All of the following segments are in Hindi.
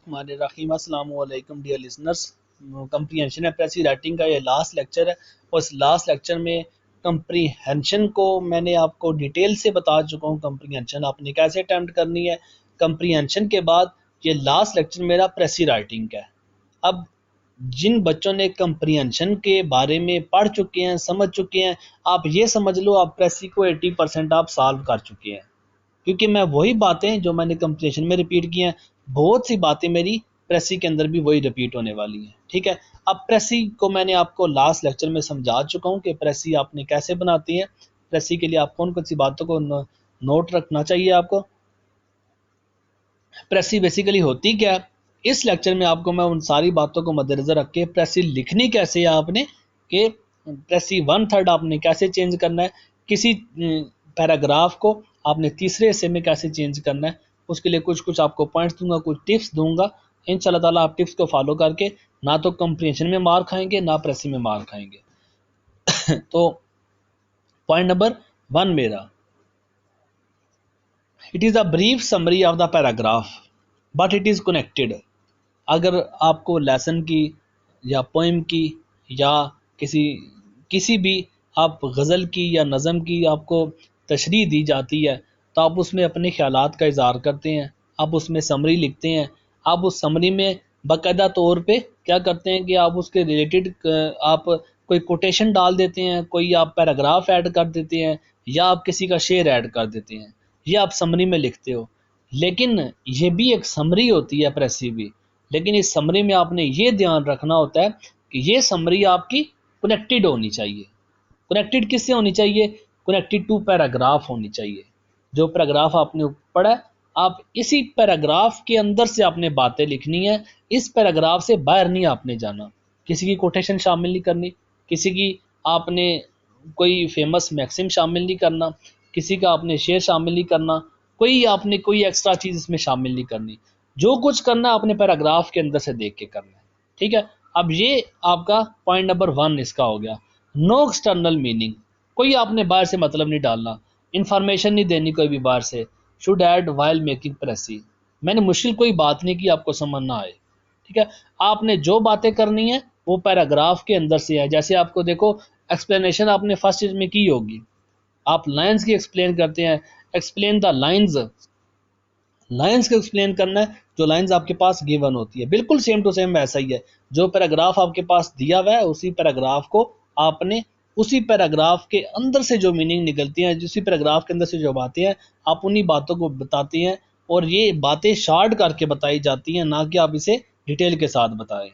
रहीम अस्सलाम वालेकुम डियर लिसनर्स। कंप्रीहेंशन एप्रेसी राइटिंग का ये लास्ट लेक्चर है और इस लास्ट लेक्चर में कंप्रीहेंशन को मैंने आपको डिटेल से बता चुका हूँ। कंप्रीहेंशन आपने कैसे अटेम्प्ट करनी है। कंप्रीहेंशन के बाद ये लास्ट लेक्चर मेरा प्रेसी राइटिंग का है। अब जिन बच्चों ने कंप्रीहेंशन के बारे में पढ़ चुके हैं, समझ चुके हैं, आप ये समझ लो आप प्रेसी को 80% आप सॉल्व कर चुके हैं, क्योंकि मैं वही बातें जो मैंने कंप्लीशन में रिपीट की हैं, बहुत सी बातें मेरी प्रेसी के अंदर भी वही रिपीट होने वाली हैं। ठीक है, अब प्रेसी को मैंने आपको लास्ट लेक्चर में समझा चुका हूँ कि प्रेसी आपने कैसे बनाती है। प्रेसी के लिए आप कौन कौन सी बातों को नोट रखना चाहिए आपको। प्रेसी बेसिकली होती क्या है, इस लेक्चर में आपको मैं उन सारी बातों को मद्देनजर रख के प्रेसी लिखनी कैसे है आपने, कि प्रेसी 1/3 आपने कैसे चेंज करना है, किसी पैराग्राफ को आपने तीसरे हिस्से में कैसे चेंज करना है, उसके लिए कुछ कुछ आपको पॉइंट्स दूंगा, कुछ टिप्स दूंगा। इंशाल्लाह ताला आप टिप्स को फॉलो करके ना तो कंप्रीहेंशन में मार खाएंगे ना प्रेसी में मार खाएंगे। तो पॉइंट नंबर 1 मेरा, it is a brief summary of the paragraph but it is connected. अगर आपको लेसन की या पोइम की या किसी किसी भी आप गज़ल की या नज़म की आपको तशरीह दी जाती है, तो आप उसमें अपने ख़्यालात का इज़हार करते हैं, आप उसमें समरी लिखते हैं। आप उस समरी में बाकायदा तौर पे क्या करते हैं कि आप उसके रिलेटेड आप कोई कोटेशन डाल देते हैं, कोई आप पैराग्राफ ऐड कर देते हैं, या आप किसी का शेर ऐड कर देते हैं, ये आप समरी में लिखते हो। लेकिन ये भी एक समरी होती है प्रेसी भी, लेकिन इस समरी में आपने ये ध्यान रखना होता है कि ये समरी आपकी कनेक्टेड होनी चाहिए। कनेक्टेड किससे होनी चाहिए? कनेक्टेड टू पैराग्राफ होनी चाहिए। जो पैराग्राफ आपने पढ़ा है, आप इसी पैराग्राफ के अंदर से आपने बातें लिखनी है, इस पैराग्राफ से बाहर नहीं आपने जाना। किसी की कोटेशन शामिल नहीं करनी, किसी की आपने कोई फेमस मैक्सिम शामिल नहीं करना, किसी का आपने शेर शामिल नहीं करना, कोई आपने कोई एक्स्ट्रा चीज़ इसमें शामिल नहीं करनी। जो कुछ करना है अपने पैराग्राफ के अंदर से देख के करना है। ठीक है, अब ये आपका पॉइंट नंबर 1 इसका हो गया। नो एक्सटर्नल मीनिंग, कोई आपने बाहर से मतलब नहीं डालना, इन्फॉर्मेशन नहीं देनी कोई भी बाहर से। शुड ऐड वाइल मेकिंग प्रेसी, मैंने मुश्किल कोई बात नहीं की आपको समझ ना आए। ठीक है, आपने जो बातें करनी है वो पैराग्राफ के अंदर से है। जैसे आपको देखो एक्सप्लेनेशन आपने फर्स्ट चीज में की होगी, आप लाइंस की एक्सप्लेन करते हैं, एक्सप्लेन द लाइंस, लाइंस को एक्सप्लेन करना है जो लाइंस आपके पास गिवन होती है। बिल्कुल सेम टू सेम वैसा ही है, जो पैराग्राफ आपके पास दिया हुआ है उसी पैराग्राफ को आपने उसी पैराग्राफ के अंदर से जो मीनिंग निकलती हैं, उसी पैराग्राफ के अंदर से जो बातें हैं, आप उन्हीं बातों को बताते हैं। और ये बातें शार्ट करके बताई जाती हैं, ना कि आप इसे डिटेल के साथ बताएं।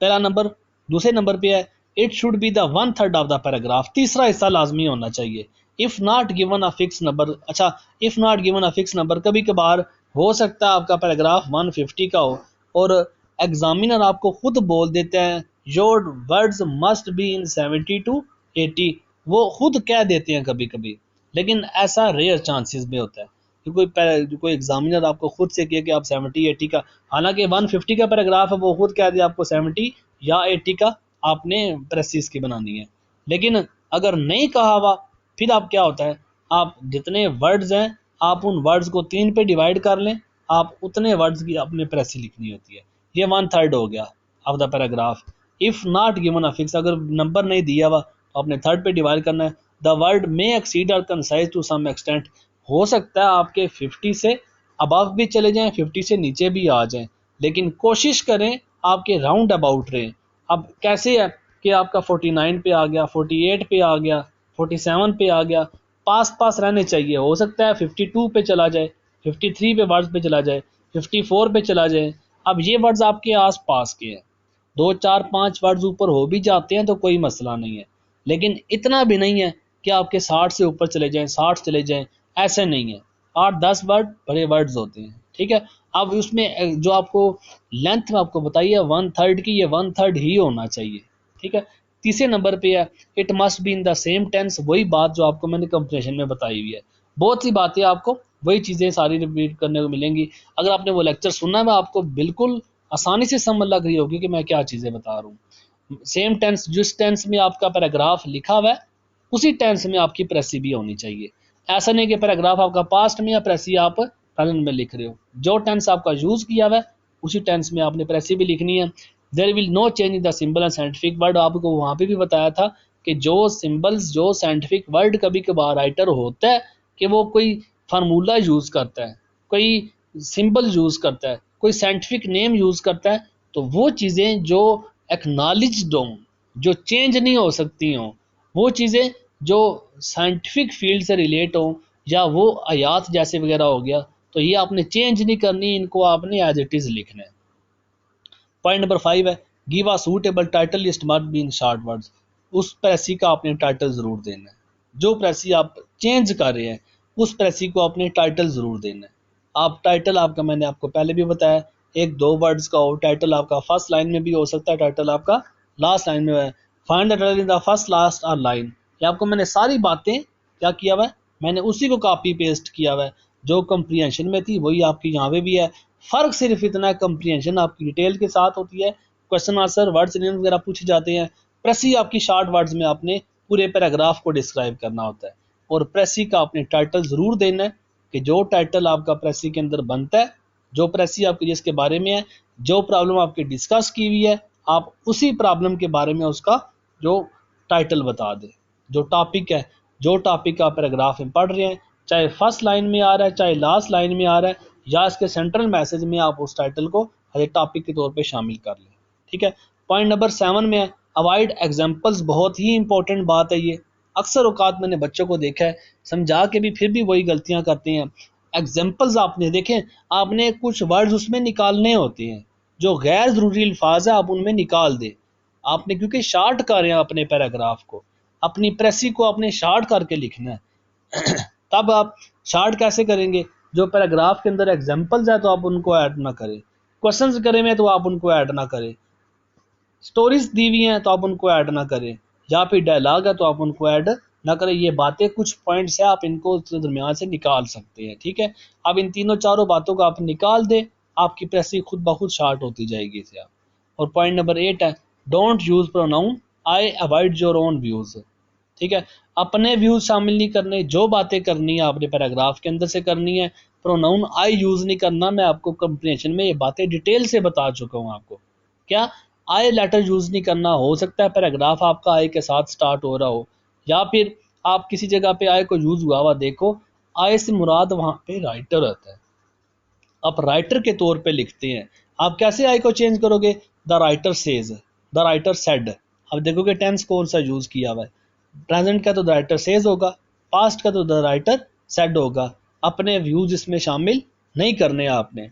पहला नंबर। दूसरे नंबर पे है it should be the 1/3 of the paragraph, तीसरा हिस्सा लाजमी होना चाहिए। If not given a fix number, अच्छा if not given a fix number, कभी कभार हो सकता है आपका पैराग्राफ 150 का हो और एग्जामिनर आपको खुद बोल देते हैं your words must be in 70 to 80, वो खुद कह देते हैं कभी कभी, लेकिन ऐसा रेयर चांसेस में होता है कि कोई एग्जामिनर आपको खुद से कहे कि आप 70-80 का, हालांकि 150 का पैराग्राफ है, वो खुद कह दे आपको 70 या 80 का आपने प्रेसिस की बनानी है। लेकिन अगर नहीं कहा हुआ, फिर आप क्या होता है, आप जितने वर्ड्स हैं आप उन वर्ड्स को 3 पे डिवाइड कर लें, आप उतने वर्ड्स की अपने प्रेसी लिखनी होती है। ये 1/3 हो गया of the paragraph. If not given a fix, अगर नंबर नहीं दिया हुआ तो आपने 3rd पे डिवाइड करना है। द वर्ड मे एक्सीड और कंसाइज टू सम एक्सटेंट, हो सकता है आपके 50 से अबव भी चले जाएं, 50 से नीचे भी आ जाएं, लेकिन कोशिश करें आपके राउंड अबाउट रहें। अब कैसे है कि आपका 49 पे आ गया, 48 पे आ गया, 47 पे आ गया, पास पास रहने चाहिए। हो सकता है 52 पे चला जाए, 53 पे वर्ड्स पे चला जाए, 54 पे चला जाए। अब ये वर्ड्स आपके आस पास के हैं, 2 4 5 वर्ड्स ऊपर हो भी जाते हैं तो कोई मसला नहीं है, लेकिन इतना भी नहीं है कि आपके 60 से ऊपर चले जाएं, 60 चले जाएं, ऐसे नहीं है। 8 10 वर्ड बड़े वर्ड्स होते हैं। ठीक है, अब उसमें जो आपको लेंथ में आपको बताइए 1/3 की, ये 1/3 ही होना चाहिए। ठीक है, तीसरे नंबर पे है it must be in the same tense, वही बात जो आपको मैंने कंप्रेशन में बताई हुई है। बहुत सी बातें आपको वही चीज़ें सारी रिपीट करने को मिलेंगी। अगर आपने वो लेक्चर सुना है आपको बिल्कुल आसानी से समझ लग रही होगी कि मैं क्या चीज़ें बता रहा हूँ। सेम टेंस, जिस टेंस में आपका पैराग्राफ लिखा हुआ है उसी टेंस में आपकी प्रेसी भी होनी चाहिए। ऐसा नहीं कि पैराग्राफ आपका पास्ट में या प्रेसी आप प्रेजेंट में लिख रहे हो। जो टेंस आपका यूज़ किया हुआ है उसी टेंस में आपने प्रेसी भी लिखनी है। There will no change in the symbol and scientific word, आपको वहाँ पे भी बताया था कि जो सिंबल्स जो साइंटिफिक वर्ड कभी कभार राइटर होता है कि वो कोई फार्मूला यूज़ करता है, कोई सिंबल यूज़ करता है, कोई साइंटिफिक नेम यूज़ करता है, तो वो चीज़ें जो एक्नॉलेज्ड हों, जो चेंज नहीं हो सकती हों, वो चीज़ें जो साइंटिफिक फील्ड से रिलेट हों, या वो आयात जैसे वगैरह हो गया, तो ये आपने चेंज नहीं करनी, इनको आपने एज इट इज़ लिखना है। पॉइंट नंबर 5 है give a suitable title list must be in short words. उस प्रेसी का आपने टाइटल ज़रूर देना है, जो प्रेसी आप चेंज कर रहे हैं उस प्रेसी को आपने टाइटल ज़रूर देना है। आप टाइटल आपका मैंने आपको पहले भी बताया एक दो वर्ड्स का हो, टाइटल आपका फर्स्ट लाइन में भी हो सकता है, टाइटल आपका लास्ट लाइन में है। Find the title in the first last और लाइन, ये आपको मैंने सारी बातें क्या किया हुआ है, मैंने उसी को कॉपी पेस्ट किया हुआ है, जो कंप्रीहेंशन में थी वही आपकी यहाँ पे भी है। फ़र्क सिर्फ इतना है, कंप्रीहेंशन आपकी डिटेल के साथ होती है, क्वेश्चन आंसर वर्ड्स वगैरह पूछे जाते हैं, प्रेसी आपकी शॉर्ट वर्ड्स में आपने पूरे पैराग्राफ को डिस्क्राइब करना होता है। और प्रेसी का आपने टाइटल ज़रूर देना है कि जो टाइटल आपका प्रेसी के अंदर बनता है, जो प्रेसी आपकी जिसके बारे में है, जो प्रॉब्लम आपकी डिस्कस की हुई है, आप उसी प्रॉब्लम के बारे में उसका जो टाइटल बता दें, जो टॉपिक है, जो टॉपिक आप पैराग्राफ में पढ़ रहे हैं, चाहे फर्स्ट लाइन में आ रहा है चाहे लास्ट लाइन में आ रहा है, या इसके सेंट्रल मैसेज में आप उस टाइटल को एज ए टॉपिक के तौर पे शामिल कर लें। ठीक है। पॉइंट नंबर 7 में है अवॉइड एग्जाम्पल्स, बहुत ही इंपॉर्टेंट बात है ये। अक्सर औकात मैंने बच्चों को देखा है समझा के भी फिर भी वही गलतियां करते हैं। एग्जाम्पल्स आपने देखें, आपने कुछ वर्ड्स उसमें निकालने होते हैं, जो गैर ज़रूरी अल्फाज है आप उनमें निकाल दें। आपने क्योंकि शार्ट कर रहे हैं अपने पैराग्राफ को, अपनी प्रेसी को आपने शार्ट करके लिखना है। तब आप शार्ट कैसे करेंगे, जो पैराग्राफ के अंदर एग्जाम्पल्स है तो आप उनको ऐड ना करें, क्वेश्चंस करे हुए तो आप उनको ऐड ना करें, स्टोरीज दी हुई हैं तो आप उनको ऐड ना करें, या फिर डायलॉग है तो आप उनको ऐड ना करें। ये बातें कुछ पॉइंट्स है आप इनको दरमियान से निकाल सकते हैं। ठीक है। अब इन तीनों चारों बातों को आप निकाल दें, आपकी प्रेसी खुद ब खुद शार्ट होती जाएगी इसे आप। और पॉइंट नंबर 8 है don't use pronoun I avoid your own views. ठीक है। अपने व्यूज शामिल नहीं करने, जो बातें करनी है आपने पैराग्राफ के अंदर से करनी है। प्रोनाउन आई यूज नहीं करना, मैं आपको कंप्रीहेंशन में ये बातें डिटेल से बता चुका हूँ आपको। क्या आई लेटर यूज नहीं करना, हो सकता है पैराग्राफ आपका आई के साथ स्टार्ट हो रहा हो, या फिर आप किसी जगह पे आई को यूज हुआ हुआ देखो, आई से मुराद वहां पे राइटर होता है, आप राइटर के तौर पे लिखते हैं। आप कैसे आई को चेंज करोगे, the writer says, the writer said. अब देखोगे टेंस कौन सा यूज किया हुआ है, प्रेजेंट का तो द राइटर सेज होगा, पास्ट का तो द राइटर सेड होगा। अपने व्यूज इसमें शामिल नहीं करने आपने,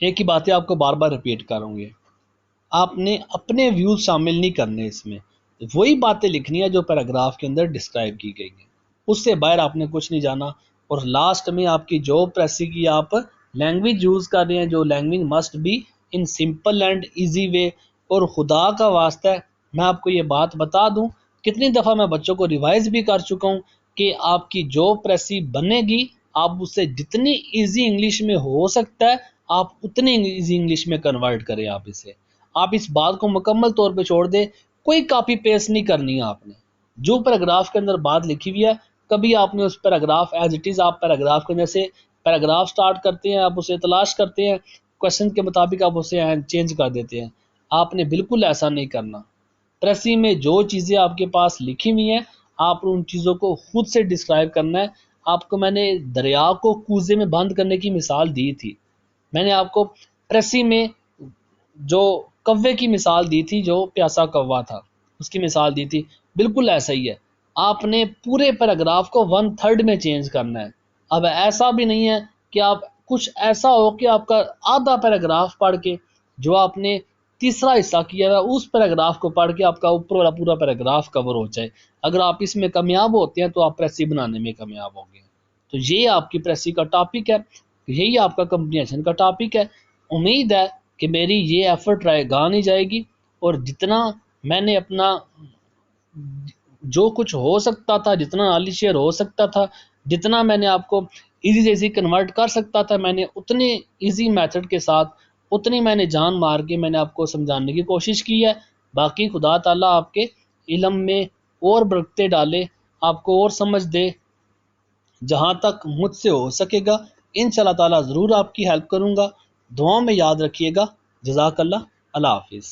एक ही बातें आपको बार बार रिपीट करूंगी, आपने अपने व्यूज शामिल नहीं करने इसमें, वही बातें लिखनी है जो पैराग्राफ के अंदर डिस्क्राइब की गई है, उससे बाहर आपने कुछ नहीं जाना। और लास्ट में आपकी जो प्रेसी की आप लैंग्वेज यूज़ कर रहे हैं, जो language must be in simple and easy way. और खुदा का वास्ता है मैं आपको ये बात बता दूं, कितनी दफ़ा मैं बच्चों को रिवाइज भी कर चुका हूँ कि आपकी जो प्रेसी बनेगी आप उससे जितनी इजी इंग्लिश में हो सकता है आप उतनी इजी इंग्लिश में कन्वर्ट करें। आप इसे, आप इस बात को मुकम्मल तौर पे छोड़ दें, कोई कॉपी पेस्ट नहीं करनी है आपने। जो पैराग्राफ के अंदर बात लिखी हुई है, कभी आपने उस पैराग्राफ एज इट इज़, आप पैराग्राफ के अंदर से पैराग्राफ स्टार्ट करते हैं, आप उसे तलाश करते हैं, क्वेश्चन के मुताबिक आप उसे चेंज कर देते हैं। आपने बिल्कुल ऐसा नहीं करना। प्रेसी में जो चीज़ें आपके पास लिखी हुई हैं आप उन चीज़ों को खुद से डिस्क्राइब करना है। आपको मैंने दरिया को कूजे में बंद करने की मिसाल दी थी, मैंने आपको प्रेसी में जो कौवे की मिसाल दी थी, जो प्यासा कौवा था उसकी मिसाल दी थी, बिल्कुल ऐसा ही है। आपने पूरे पैराग्राफ को 1/3 में चेंज करना है। अब ऐसा भी नहीं है कि आप कुछ ऐसा हो कि आपका आधा पैराग्राफ पढ़ के जो आपने तीसरा हिस्सा किया है उस पैराग्राफ को पढ़ के आपका ऊपर वाला पूरा पैराग्राफ कवर हो जाए। अगर आप इसमें कामयाब होते हैं तो आप प्रेसी बनाने में कामयाब होंगे। तो ये आपकी प्रेसी का टॉपिक है, यही आपका कंप्रीहेंशन का टॉपिक है। उम्मीद है कि मेरी ये एफर्ट गा नहीं जाएगी, और जितना मैंने अपना जो कुछ हो सकता था, जितना नॉलेज शेयर हो सकता था, जितना मैंने आपको इजी से इजी कन्वर्ट कर सकता था, मैंने उतने इजी मेथड के साथ उतनी मैंने जान मार के मैंने आपको समझाने की कोशिश की है। बाकी खुदा ताला आपके इल्म में और बरकते डाले, आपको और समझ दे, जहाँ तक मुझसे हो सकेगा इंशाल्लाह ताला ज़रूर आपकी हेल्प करूँगा। दुआओं में याद रखिएगा। जज़ाकल्लाह। अल्लाह हाफिज़।